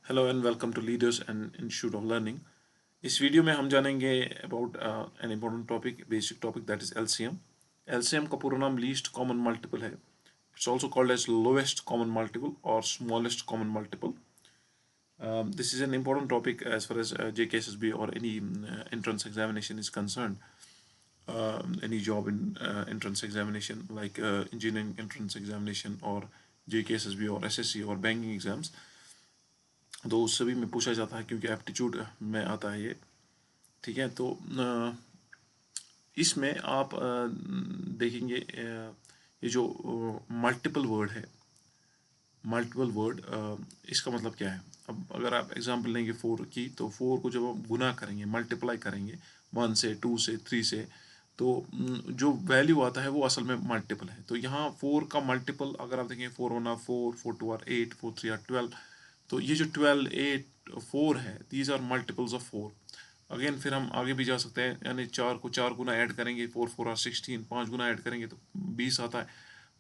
Hello and welcome to leaders and institute of learning. इस video में हम जानेंगे about an important topic, basic topic, that is LCM. LCM का पूरा नाम लीस्ट कॉमन मल्टीपल है। It's also called as lowest common multiple और smallest common multiple. This is an important topic as far as JKSSB or any entrance examination is concerned. Any job in entrance examination like engineering entrance examination or JKSSB or SSC or banking exams, तो उस सभी में पूछा जाता है क्योंकि aptitude में आता है ये. ठीक है, तो इसमें आप देखेंगे ये जो मल्टीपल वर्ड है, मल्टीपल वर्ड, इसका मतलब क्या है. अब अगर आप एग्जांपल लेंगे 4 की, तो 4 को जब आप गुना करेंगे, मल्टीप्लाई करेंगे 1 से, 2 से, 3 से, तो जो वैल्यू आता है वो असल में मल्टीपल है. तो यहाँ 4 का मल्टीपल अगर आप देखें, 4 1 4, 4 2 8, 4 3 12, तो ये जो 12, 8, 4 है, these are multiples of 4. Again फिर हम आगे भी जा सकते हैं, यानी 4 को 4 गुना ऐड करेंगे, 4 4 16, 5 गुना ऐड करेंगे तो 20 आता है.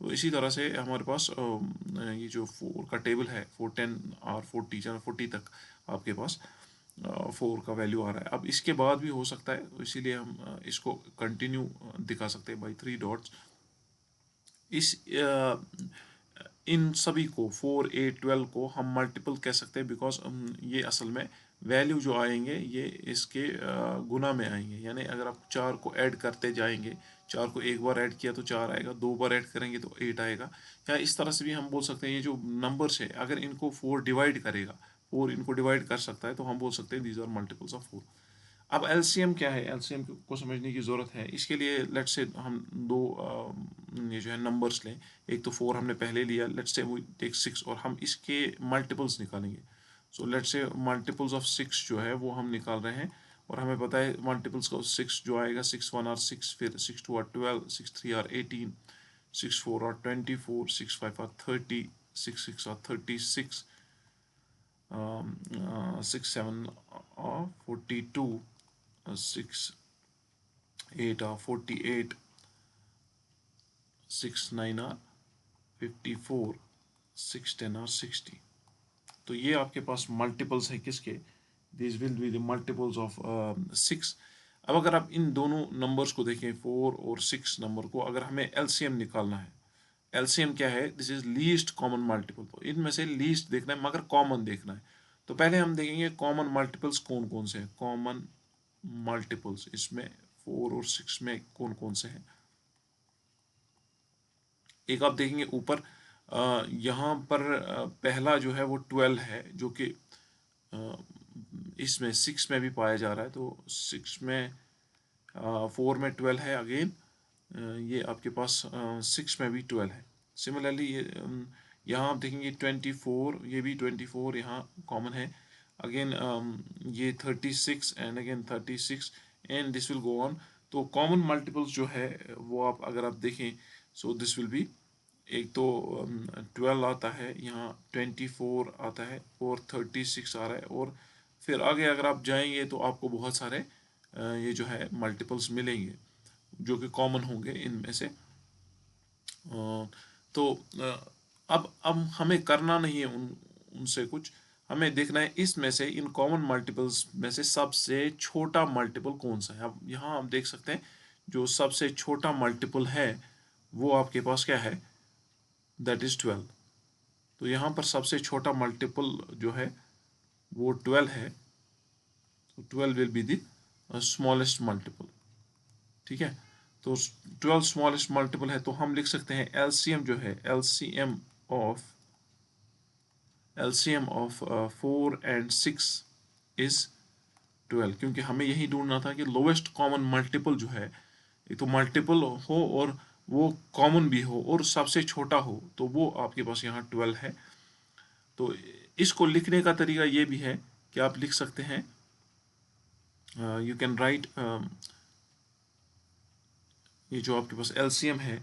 तो इसी तरह से हमारे पास ये जो 4 का टेबल है, 4 10 और 40 या 40 तक आपके पास 4 का वैल्यू आ रहा है. अब इसके बाद भी हो सकता है, तो इसीलिए हम इसको कंटिन्यू दिखा सकते हैं बाई 3 डॉट्स. इस इन सभी को 4 8 12 को हम मल्टीपल कह सकते हैं, बिकॉज ये असल में वैल्यू जो आएंगे ये इसके गुना में आएंगे. यानी अगर आप 4 को ऐड करते जाएंगे, 4 को एक बार ऐड किया तो 4 आएगा, 2 बार ऐड करेंगे तो 8 आएगा. या इस तरह से भी हम बोल सकते हैं, ये जो नंबर्स है अगर इनको 4 डिवाइड करेगा, 4 इनको डिवाइड कर सकता है, तो हम बोल सकते हैं दीज आर मल्टीपल्स ऑफ 4. अब एलसीएम क्या है, एलसीएम को समझने की ज़रूरत है. इसके लिए लेट्स से हम दो ये जो है नंबर्स लें. एक तो 4 हमने पहले लिया, लेट्स से वो टेक 6, और हम इसके मल्टीपल्स निकालेंगे. So let's say multiples of 6 जो है वो हम निकाल रहे हैं, और हमें पता है मल्टीपल्स का 6 जो आएगा, 6 1 और 6, फिर 6 2 और 12, 6 3 और 18, 6 4 और 24, 6 5 और 30, 6 6 और 36, 6 7 और 42, 6 8 are 48, 6 9 are 54, 6 10 are 60. तो ये आपके पास मल्टीपल्स है किसके, this will be the multiples of 6. अब अगर आप इन दोनों नंबर्स को देखें, 4 और 6 नंबर को, अगर हमें एलसीएम निकालना है, एलसीएम क्या है, this is least common multiple. तो इनमें से लीस्ट देखना है मगर कॉमन देखना है. तो पहले हम देखेंगे कॉमन मल्टीपल्स कौन कौन से हैं. कॉमन मल्टीपल्स इसमें 4 और 6 में कौन कौन से हैं. एक आप देखेंगे ऊपर, यहाँ पर पहला जो है वो 12 है, जो कि इसमें 6 में भी पाया जा रहा है. तो 6 में 4 में 12 है. अगेन ये आपके पास 6 में भी 12 है. सिमिलरली ये यहाँ आप देखेंगे 24, ये भी 24 यहाँ कॉमन है. अगेन ये 36 and again 36, and this will go on. तो कॉमन मल्टीपल्स जो है वो आप अगर आप देखें, सो दिस विल बी, एक तो 12 आता है, यहाँ 24 आता है, और 36 आ रहा है, और फिर आगे अगर आप जाएंगे तो आपको बहुत सारे ये जो है मल्टीपल्स मिलेंगे जो कि कॉमन होंगे इनमें से. तो अब हमें करना नहीं है उनसे कुछ, हमें देखना है इसमें से, इन कॉमन मल्टीपल्स में से सबसे छोटा मल्टीपल कौन सा है. अब यहाँ आप देख सकते हैं जो सबसे छोटा मल्टीपल है वो आपके पास क्या है, दैट इज 12. तो यहाँ पर सबसे छोटा मल्टीपल जो है वो 12 है. तो 12 will be the smallest multiple. ठीक है, तो 12 स्मॉलेस्ट मल्टीपल है, तो हम लिख सकते हैं एलसीएम जो है, एलसीएम ऑफ 4 एंड 6 इज 12, क्योंकि हमें यही ढूंढना था कि लोवेस्ट कॉमन मल्टीपल जो है, एक तो मल्टीपल हो और वो कॉमन भी हो और सबसे छोटा हो, तो वो आपके पास यहाँ 12 है. तो इसको लिखने का तरीका ये भी है कि आप लिख सकते हैं, यू कैन राइट, ये जो आपके पास एलसीएम है,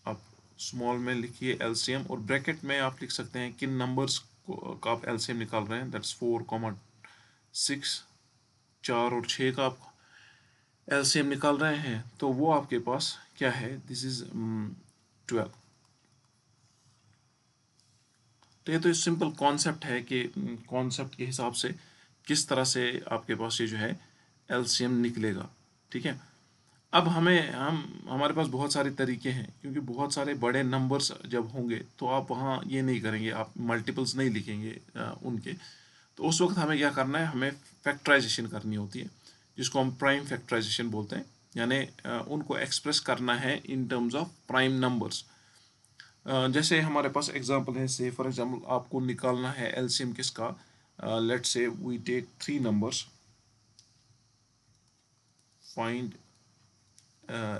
आप स्मॉल में लिखिए एलसीएम, और ब्रैकेट में आप लिख सकते हैं किन नंबर्स का आप एलसीएम निकाल रहे हैं, दैट्स 4, 6, 4 और 6 का आप एलसीएम निकाल रहे हैं. तो वो आपके पास क्या है, दिस इज 12. तो ये तो सिंपल कॉन्सेप्ट है कि कॉन्सेप्ट के हिसाब से किस तरह से आपके पास ये जो है एलसीएम निकलेगा, ठीक है। अब हमारे पास बहुत सारे तरीके हैं, क्योंकि बहुत सारे बड़े नंबर्स जब होंगे तो आप वहाँ ये नहीं करेंगे, आप मल्टीपल्स नहीं लिखेंगे उनके। तो उस वक्त हमें क्या करना है, हमें फैक्टराइजेशन करनी होती है, जिसको हम प्राइम फैक्टराइजेशन बोलते हैं, यानी उनको एक्सप्रेस करना है in terms of prime numbers. जैसे हमारे पास एग्जांपल है, से फॉर एग्जांपल आपको निकालना है एलसीएम किसका, let's say we take 3 numbers, find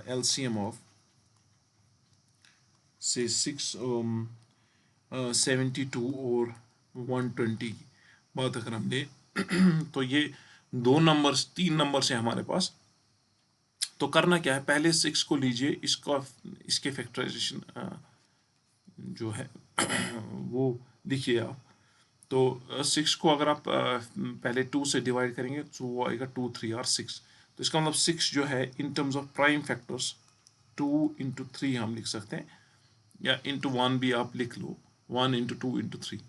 LCM of say 72 और 120 की बात अगर हम ले तो ये 3 नंबर्स हैं हमारे पास। तो करना क्या है, पहले 6 को लीजिए, इसके फैक्टराइजेशन जो है वो लिखिए आप। तो 6 को अगर आप पहले 2 से डिवाइड करेंगे तो वो आएगा 2 3 और 6। तो इसका मतलब 6 जो है in terms of prime factors 2 into 3 हम लिख सकते हैं, या इंटू 1 भी आप लिख लो, 1 इंटू 2 इंटू 3।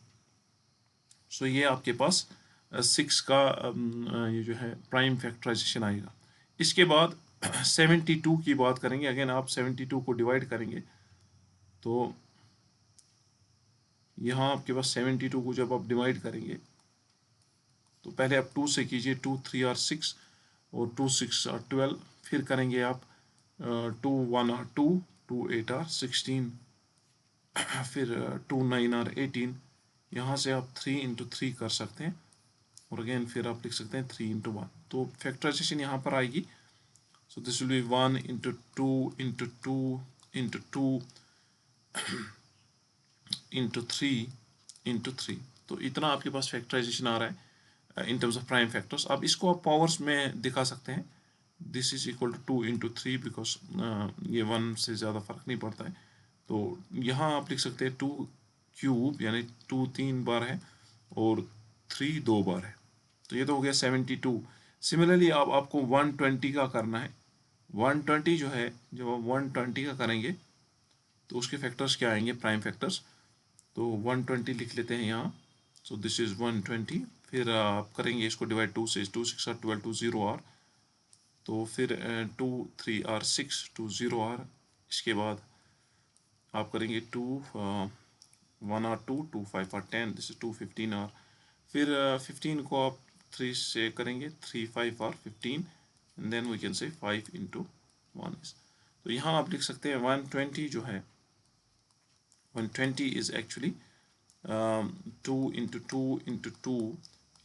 सो ये आपके पास 6 का ये जो है प्राइम फैक्टराइजेशन आएगा। इसके बाद 72 की बात करेंगे, अगेन आप 72 को डिवाइड करेंगे तो यहाँ आपके पास 72 को जब आप डिवाइड करेंगे तो पहले आप 2 से कीजिए, 2 3 और 6, और 2 6 और 12, फिर करेंगे आप 2 1 और 2, 2 8 और 16, फिर 2 9 और 18। यहाँ से आप 3 इंटू 3 कर सकते हैं, और अगेन फिर आप लिख सकते हैं 3 इंटू 1। तो फैक्टराइजेशन यहाँ पर आएगी, so this will be 1 into 2 into 2 into 2 into 3 into 3। तो इतना आपके पास फैक्टराइजेशन आ रहा है in terms of prime factors. अब इसको आप पावर्स में दिखा सकते हैं, this is equal to 2 into 3, because ये 1 से ज़्यादा फर्क नहीं पड़ता है। तो यहाँ आप लिख सकते हैं 2 क्यूब, यानी 2 3 बार है और 3 2 बार है, तो ये तो हो गया 72। सिमिलरली अब आपको 120 का करना है। 120 जो है, जब आप 120 का करेंगे तो उसके फैक्टर्स क्या आएंगे, प्राइम फैक्टर्स। तो 120 लिख लेते हैं यहाँ, सो दिस इज 120। फिर आप करेंगे इसको डिवाइड 2 से, 2 6 और 12, 2 0 और, तो फिर 2 3 और 6, 2 0 और, इसके बाद आप करेंगे 2 1 और 2, 2 5 और 10, दिस इज 2 15 और, फिर 15 को आप 3 से करेंगे, 3 5 और 15, and then we can say 5 into 1 is. तो यहाँ आप लिख सकते हैं 120 जो है, 120 is actually 2 into 2 into 2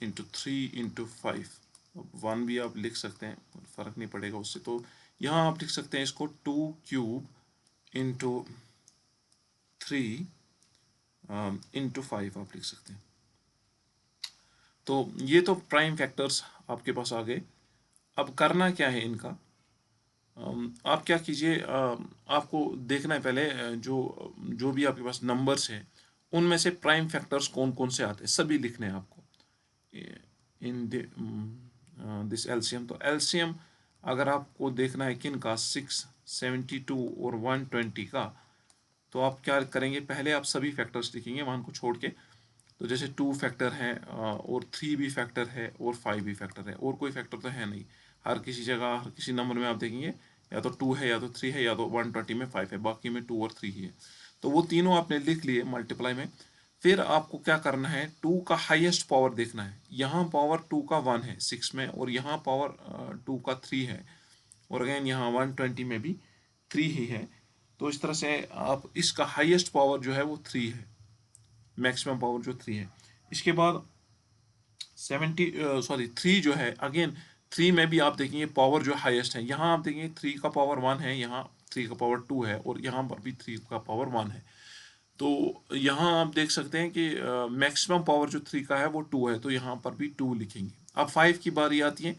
into 3 into 5। 1 भी आप लिख सकते हैं, फ़र्क नहीं पड़ेगा उससे। तो यहाँ आप लिख सकते हैं इसको 2 क्यूब इंटू 3 इंटू 5 आप लिख सकते हैं। तो ये तो प्राइम फैक्टर्स आपके पास आ गए। अब करना क्या है इनका, आप क्या कीजिए, आपको देखना है पहले जो जो भी आपके पास नंबर्स हैं उनमें से प्राइम फैक्टर्स कौन कौन से आते हैं, सभी लिखने हैं आपको इन दिस एलसीएम। तो एलसीएम अगर आपको देखना है किन का, 6 72 और 120 का, तो आप क्या करेंगे, पहले आप सभी फैक्टर्स लिखेंगे 1 को छोड़ के। तो जैसे 2 फैक्टर है, और 3 भी फैक्टर है, और 5 भी फैक्टर है, और कोई फैक्टर तो है नहीं। हर किसी जगह, हर किसी नंबर में आप देखेंगे या तो 2 है, या तो 3 है, या तो 120 में 5 है, बाकी में 2 और 3 ही है। तो वो तीनों आपने लिख लिए मल्टीप्लाई में। फिर आपको क्या करना है, 2 का हाईएस्ट पावर देखना है। यहाँ पावर 2 का 1 है 6 में, और यहाँ पावर 2 का 3 है, और अगेन यहाँ 120 में भी 3 ही है। तो इस तरह से आप इसका हाईएस्ट पावर जो है वो 3 है, मैक्सिमम पावर जो 3 है। इसके बाद 3 जो है, अगेन 3 में भी आप देखेंगे पावर जो हाईएस्ट है, यहाँ आप देखेंगे 3 का पावर 1 है, यहाँ 3 का पावर 2 है, और यहाँ पर भी 3 का पावर 1 है। तो यहाँ आप देख सकते हैं कि मैक्सिमम पावर जो 3 का है वो 2 है, तो यहाँ पर भी 2 लिखेंगे। अब 5 की बारी आती है,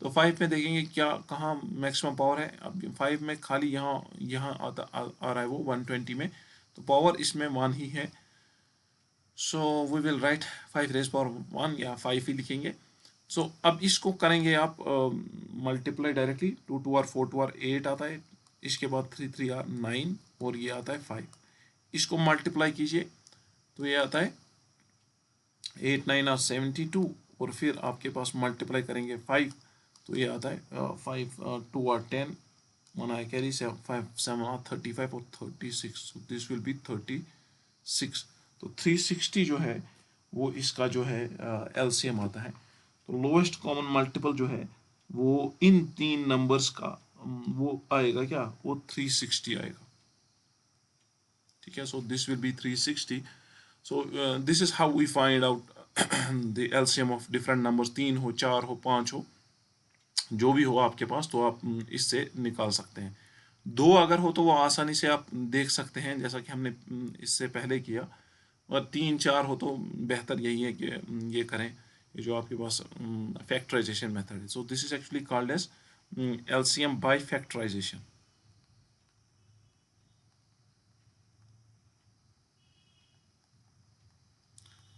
तो 5 में देखेंगे क्या, कहाँ मैक्सिमम पावर है। अब 5 में खाली यहाँ यहाँ आ रहा है वो 120 में, तो पावर इसमें 1 ही है। So we will write 5 raise power 1, या 5 ही लिखेंगे। सो अब इसको करेंगे आप मल्टीप्लाई डायरेक्टली, 2 2 और 4 2 और 8 आता है, इसके बाद 3 3 और 9, और ये आता है 5। इसको मल्टीप्लाई कीजिए तो ये आता है 8 9 और 72, और फिर आपके पास मल्टीप्लाई करेंगे 5, तो ये आता है 5 2 और 10, 1 आई कैरी 5 7 और 35 और 36, दिस विल बी 36। तो 360 जो है वो इसका जो है एलसीएम आता है। तो लोएस्ट कॉमन मल्टीपल जो है वो इन तीन नंबर्स का वो आएगा क्या, वो 360 आएगा। ठीक है, so this will be 360। So this is how we find out the LCM of different numbers, 3 हो, 4 हो, 5 हो, जो भी हो आपके पास, तो आप इससे निकाल सकते हैं। दो अगर हो तो वो आसानी से आप देख सकते हैं, जैसा कि हमने इससे पहले किया, और 3 4 हो तो बेहतर यही है कि ये करें, ये जो आपके पास फैक्टराइजेशन मेथड है। So this is actually called as LCM by factorisation.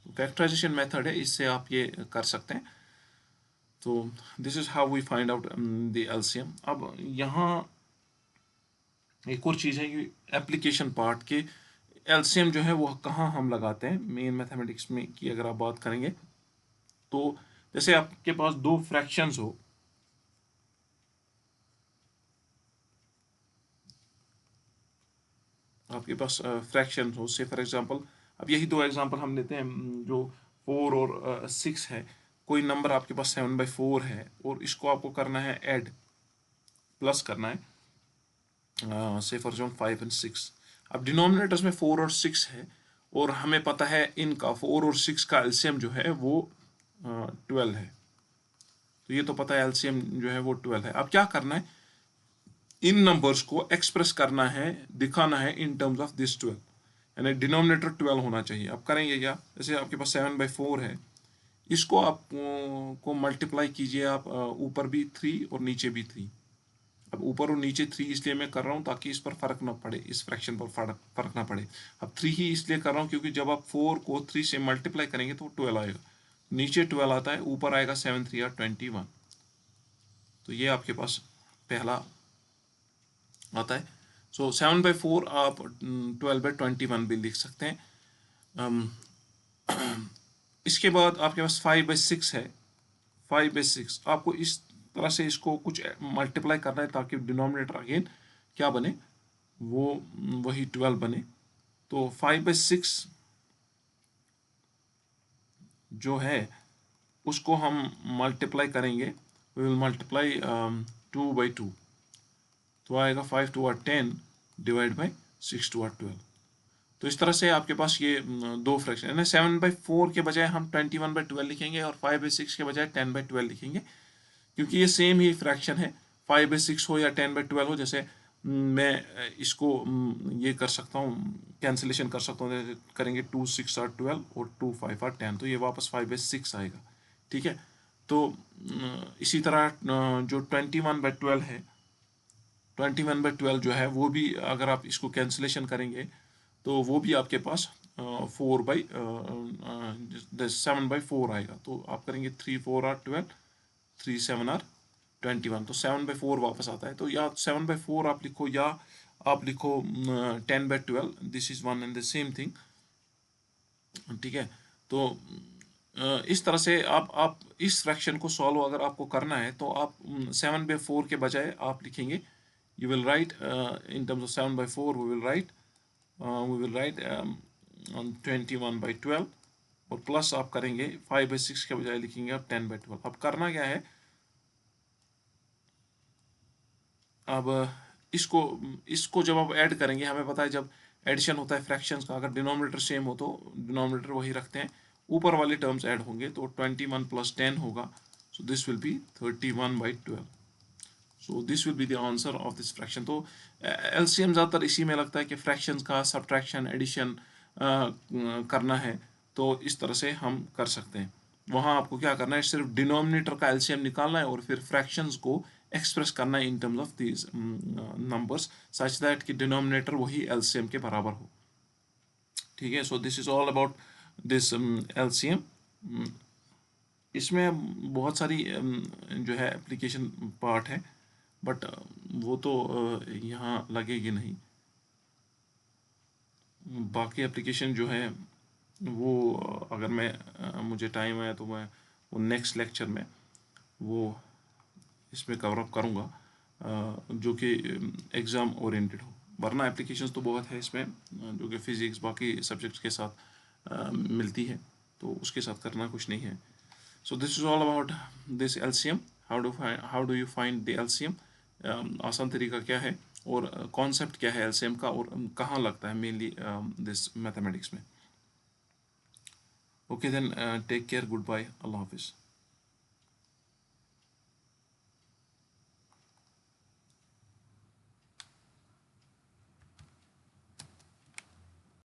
Factorisation method है, इससे आप ये कर सकते हैं। तो this is how we find out the LCM. अब यहाँ एक और चीज़ है कि एप्लीकेशन पार्ट के एलसीएम जो है वो कहाँ हम लगाते हैं मेन मैथमेटिक्स में की अगर आप बात करेंगे, तो जैसे आपके पास दो फ्रैक्शंस हो, आपके पास फ्रैक्शन हो, से फॉर एग्जांपल, अब यही दो एग्जांपल हम लेते हैं, जो 4 और 6 है। कोई नंबर आपके पास 7/4 है और इसको आपको करना है ऐड, प्लस करना है, से फॉर एग्जाम्पल 5 और 6। अब डिनोमिनेटर्स में 4 और 6 है, और हमें पता है इनका 4 और 6 का एलसीएम जो है वो 12 है। तो ये तो पता है एलसीएम जो है वो 12 है। अब क्या करना है, इन नंबर्स को एक्सप्रेस करना है, दिखाना है इन टर्म्स ऑफ दिस 12, यानी डिनोमिनेटर 12 होना चाहिए। अब करेंगे क्या, जैसे आपके पास 7/4 है, इसको आप को मल्टीप्लाई कीजिए आप, ऊपर भी 3 और नीचे भी 3। अब ऊपर और नीचे 3 इसलिए मैं कर रहा हूँ ताकि इस पर फर्क ना पड़े, इस फ्रैक्शन पर फर्क ना पड़े। अब 3 ही इसलिए कर रहा हूँ क्योंकि जब आप 4 को 3 से मल्टीप्लाई करेंगे तो 12 आएगा, नीचे 12 आता है, ऊपर आएगा 7 3 और 21। तो ये आपके पास पहला आता है। सो 7/4 आप 12/21 भी लिख सकते हैं। इसके बाद आपके पास 5/6 है। 5/6 आपको इस तरह से इसको कुछ मल्टीप्लाई करना है ताकि डिनोमिनेटर अगेन क्या बने, वो वही 12 बने। तो 5/6 जो है उसको हम मल्टीप्लाई करेंगे, वी विल मल्टीप्लाई 2/2, तो आएगा 5 2 10 डिवाइड बाई 6 2 12। तो इस तरह से आपके पास ये दो फ्रैक्शन, यानी 7/4 के बजाय हम 21/12 लिखेंगे, और 5/6 के बजाय 10/12 लिखेंगे, क्योंकि ये सेम ही फ्रैक्शन है। 5/6 हो या 10/12 हो, जैसे मैं इसको ये कर सकता हूँ, कैंसिलेशन कर सकता हूँ, जैसे करेंगे 2 6 और 12 और 2 5 और 10, तो ये वापस 5/6 आएगा। ठीक है, तो इसी तरह जो 21/12 है, 21/12 जो है वो भी अगर आप इसको कैंसिलेशन करेंगे तो वो भी आपके पास 7/4 आएगा। तो आप करेंगे 3 4 और 12, 3 7 और 21, तो 7/4 वापस आता है। तो या 7/4 आप लिखो, या आप लिखो 10/12, this is one and the same thing. ठीक है, तो इस तरह से आप इस फ्रैक्शन को सॉल्व अगर आपको करना है तो आप 7/4 के बजाय आप लिखेंगे, you will write in terms of 7/4 we will write on 21/12, और प्लस आप करेंगे 5/6 के बजाय लिखेंगे आप 10/12। अब करना क्या है, अब इसको इसको जब आप ऐड करेंगे, हमें पता है जब एडिशन होता है फ्रैक्शंस का, अगर डिनोमिनेटर सेम हो तो डिनोमिनेटर वही रखते हैं, ऊपर वाले टर्म्स ऐड होंगे, तो 21 + 10 होगा, सो this will B 31/12। So this will be the answer of this fraction. तो एलसीएम ज़्यादातर इसी में लगता है कि फ्रैक्शंस का सब्ट्रैक्शन एडिशन करना है, तो इस तरह से हम कर सकते हैं। वहाँ आपको क्या करना है, सिर्फ डिनोमिनेटर का एलसीएम निकालना है और फिर फ्रैक्शंस को एक्सप्रेस करना है in terms of these numbers such that कि डिनोमिनेटर वही एलसीएम के बराबर हो। ठीक है, so this is all about this LCM. इसमें बहुत सारी जो है एप्लीकेशन पार्ट है, बट वो तो यहाँ लगेगी नहीं। बाकी एप्लीकेशन जो है वो अगर मैं मुझे टाइम है तो मैं वो नेक्स्ट लेक्चर में वो इसमें कवर अप करूँगा, जो कि एग्ज़ाम ओरिएंटेड हो। वरना एप्लीकेशंस तो बहुत है इसमें, जो कि फ़िज़िक्स बाकी सब्जेक्ट्स के साथ मिलती है, तो उसके साथ करना कुछ नहीं है। So this is all about this LCM. How do you find the LCM, आसान तरीका क्या है और कॉन्सेप्ट क्या है एलसीएम का, और कहाँ लगता है मेनली दिस मैथमेटिक्स में। Okay then, take care, good bye, अल्लाह हाफिज़।